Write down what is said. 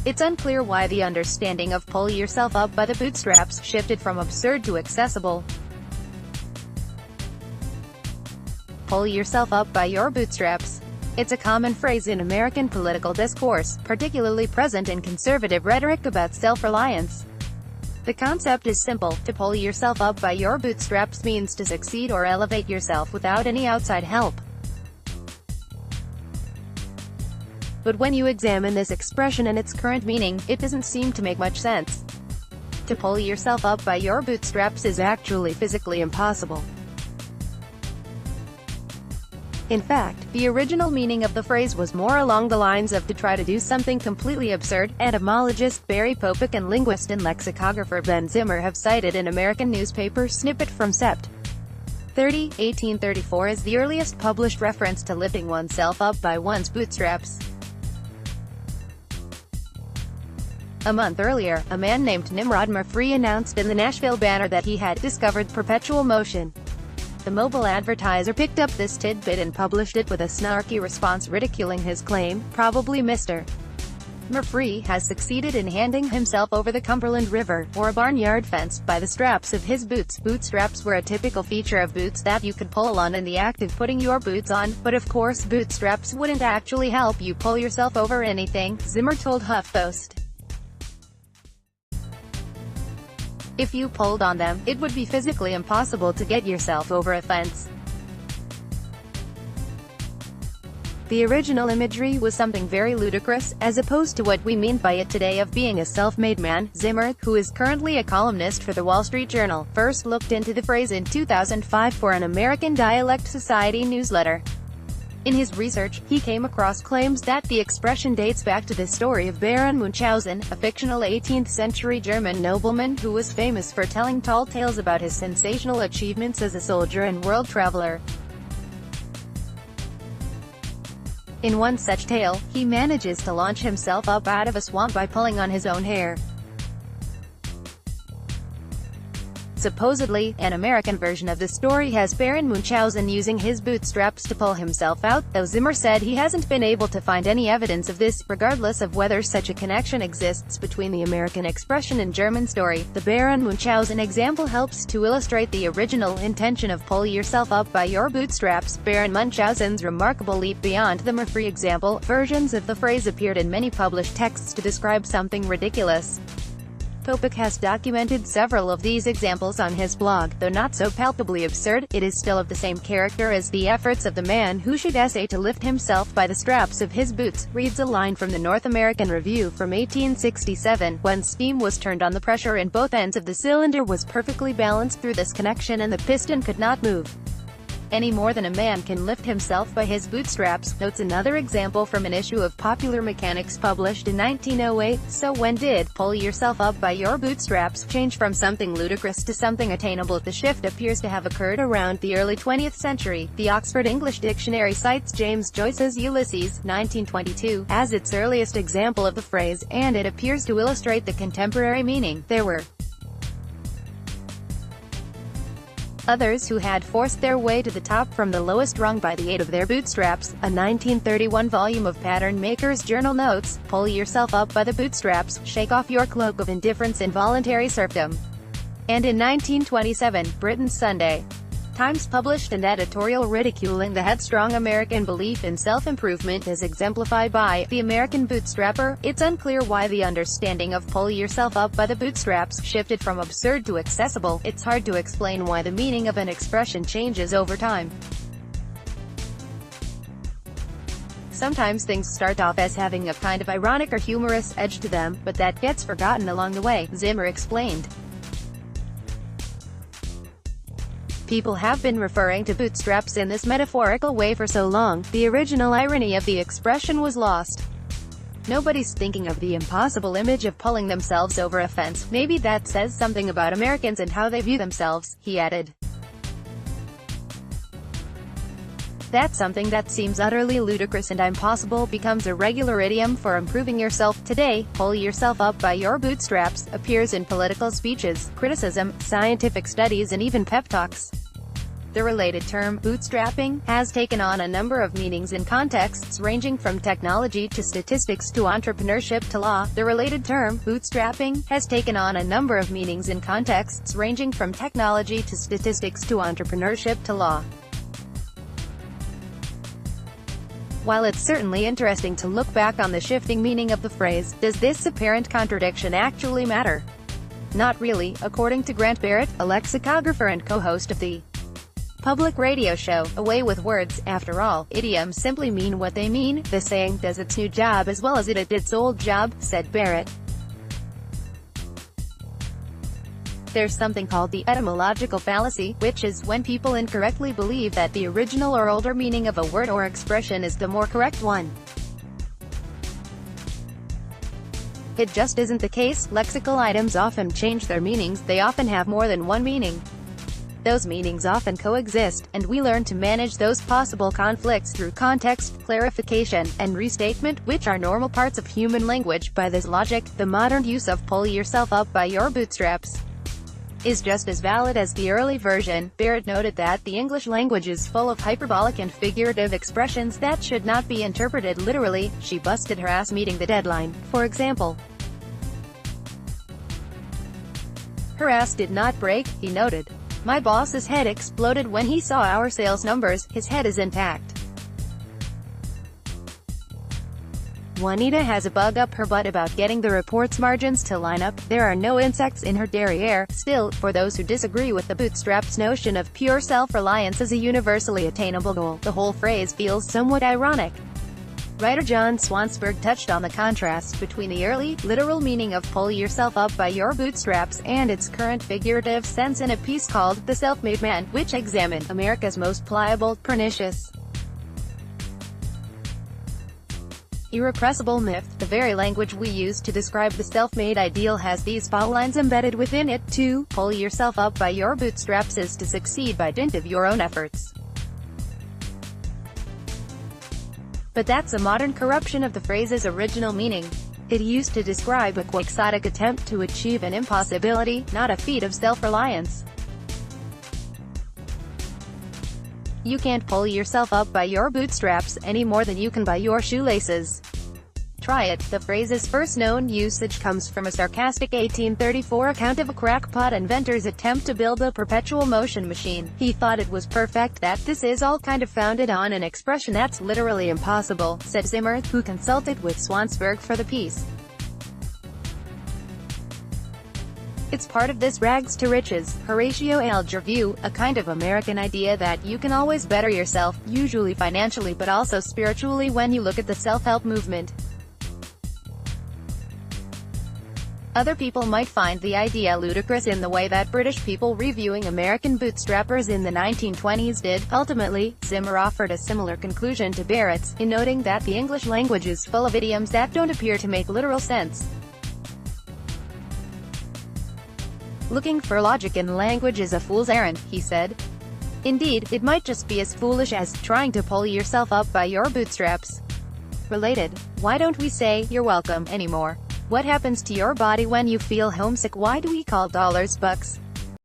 It's unclear why the understanding of pull yourself up by the bootstraps shifted from absurd to accessible. Pull yourself up by your bootstraps. It's a common phrase in American political discourse, particularly present in conservative rhetoric about self-reliance. The concept is simple: to pull yourself up by your bootstraps means to succeed or elevate yourself without any outside help. But when you examine this expression and its current meaning, it doesn't seem to make much sense. To pull yourself up by your bootstraps is actually physically impossible. In fact, the original meaning of the phrase was more along the lines of to try to do something completely absurd. Etymologist Barry Popek and linguist and lexicographer Ben Zimmer have cited an American newspaper snippet from Sept. 30, 1834 as the earliest published reference to lifting oneself up by one's bootstraps. A month earlier, a man named Nimrod Murphy announced in the Nashville Banner that he had discovered perpetual motion. The mobile advertiser picked up this tidbit and published it with a snarky response ridiculing his claim. Probably Mr. Murphy has succeeded in handing himself over the Cumberland River, or a barnyard fence, by the straps of his boots. Bootstraps were a typical feature of boots that you could pull on in the act of putting your boots on, but of course bootstraps wouldn't actually help you pull yourself over anything, Zimmer told HuffPost. If you pulled on them, it would be physically impossible to get yourself over a fence. The original imagery was something very ludicrous, as opposed to what we mean by it today of being a self-made man. Zimmer, who is currently a columnist for the Wall Street Journal, first looked into the phrase in 2005 for an American Dialect Society newsletter. In his research, he came across claims that the expression dates back to the story of Baron Munchausen, a fictional 18th-century German nobleman who was famous for telling tall tales about his sensational achievements as a soldier and world traveler. In one such tale, he manages to launch himself up out of a swamp by pulling on his own hair. Supposedly, an American version of the story has Baron Munchausen using his bootstraps to pull himself out, though Zimmer said he hasn't been able to find any evidence of this. Regardless of whether such a connection exists between the American expression and German story, the Baron Munchausen example helps to illustrate the original intention of pull yourself up by your bootstraps. Baron Munchausen's remarkable leap beyond the Murphy example. Versions of the phrase appeared in many published texts to describe something ridiculous. Popek has documented several of these examples on his blog. Though not so palpably absurd, it is still of the same character as the efforts of the man who should essay to lift himself by the straps of his boots, reads a line from the North American Review from 1867. When steam was turned on, the pressure in both ends of the cylinder was perfectly balanced through this connection and the piston could not move any more than a man can lift himself by his bootstraps, notes another example from an issue of Popular Mechanics published in 1908. So when did pull yourself up by your bootstraps change from something ludicrous to something attainable? The shift appears to have occurred around the early 20th century. The Oxford English Dictionary cites James Joyce's Ulysses, 1922, as its earliest example of the phrase, and it appears to illustrate the contemporary meaning. There were others who had forced their way to the top from the lowest rung by the aid of their bootstraps. A 1931 volume of Pattern Maker's Journal notes, "Pull yourself up by the bootstraps, shake off your cloak of indifference and voluntary serfdom." And in 1927, Britain's Sunday Times published an editorial ridiculing the headstrong American belief in self-improvement as exemplified by the American bootstrapper. It's unclear why the understanding of pull yourself up by the bootstraps shifted from absurd to accessible. It's hard to explain why the meaning of an expression changes over time. Sometimes things start off as having a kind of ironic or humorous edge to them, but that gets forgotten along the way, Zimmer explained. People have been referring to bootstraps in this metaphorical way for so long, the original irony of the expression was lost. Nobody's thinking of the impossible image of pulling themselves over a fence. Maybe that says something about Americans and how they view themselves, he added. That something that seems utterly ludicrous and impossible becomes a regular idiom for improving yourself. Today, pull yourself up by your bootstraps appears in political speeches, criticism, scientific studies and even pep talks. The related term, bootstrapping, has taken on a number of meanings in contexts ranging from technology to statistics to entrepreneurship to law. The related term, bootstrapping, has taken on a number of meanings in contexts ranging from technology to statistics to entrepreneurship to law. While it's certainly interesting to look back on the shifting meaning of the phrase, does this apparent contradiction actually matter? Not really, according to Grant Barrett, a lexicographer and co-host of the public radio show, A Way with Words. After all, idioms simply mean what they mean. The saying does its new job as well as it did its old job, said Barrett. There's something called the etymological fallacy, which is when people incorrectly believe that the original or older meaning of a word or expression is the more correct one. It just isn't the case. Lexical items often change their meanings. They often have more than one meaning. Those meanings often coexist, and we learn to manage those possible conflicts through context, clarification, and restatement, which are normal parts of human language. By this logic, the modern use of pull yourself up by your bootstraps is just as valid as the early version. Barrett noted that the English language is full of hyperbolic and figurative expressions that should not be interpreted literally. She busted her ass meeting the deadline, for example. Her ass did not break, he noted. My boss's head exploded when he saw our sales numbers. His head is intact. Juanita has a bug up her butt about getting the report's margins to line up. There are no insects in her derriere. Still, for those who disagree with the bootstraps' notion of pure self-reliance as a universally attainable goal, the whole phrase feels somewhat ironic. Writer John Swansburg touched on the contrast between the early, literal meaning of pull yourself up by your bootstraps and its current figurative sense in a piece called The Self-Made Man, which examined America's most pliable, pernicious, irrepressible myth. The very language we use to describe the self-made ideal has these foul lines embedded within it. To pull yourself up by your bootstraps is to succeed by dint of your own efforts. But that's a modern corruption of the phrase's original meaning. It used to describe a quixotic attempt to achieve an impossibility, not a feat of self-reliance. You can't pull yourself up by your bootstraps, any more than you can by your shoelaces. Try it. The phrase's first known usage comes from a sarcastic 1834 account of a crackpot inventor's attempt to build a perpetual motion machine. He thought it was perfect. That this is all kind of founded on an expression that's literally impossible, said Zimmer, who consulted with Swansburg for the piece. It's part of this rags to riches, Horatio Alger view, a kind of American idea that you can always better yourself, usually financially but also spiritually when you look at the self-help movement. Other people might find the idea ludicrous in the way that British people reviewing American bootstrappers in the 1920s did. Ultimately, Zimmer offered a similar conclusion to Barrett's, in noting that the English language is full of idioms that don't appear to make literal sense. Looking for logic in language is a fool's errand, he said. Indeed, it might just be as foolish as trying to pull yourself up by your bootstraps. Related, why don't we say, "You're welcome," anymore? What happens to your body when you feel homesick? Why do we call dollars bucks?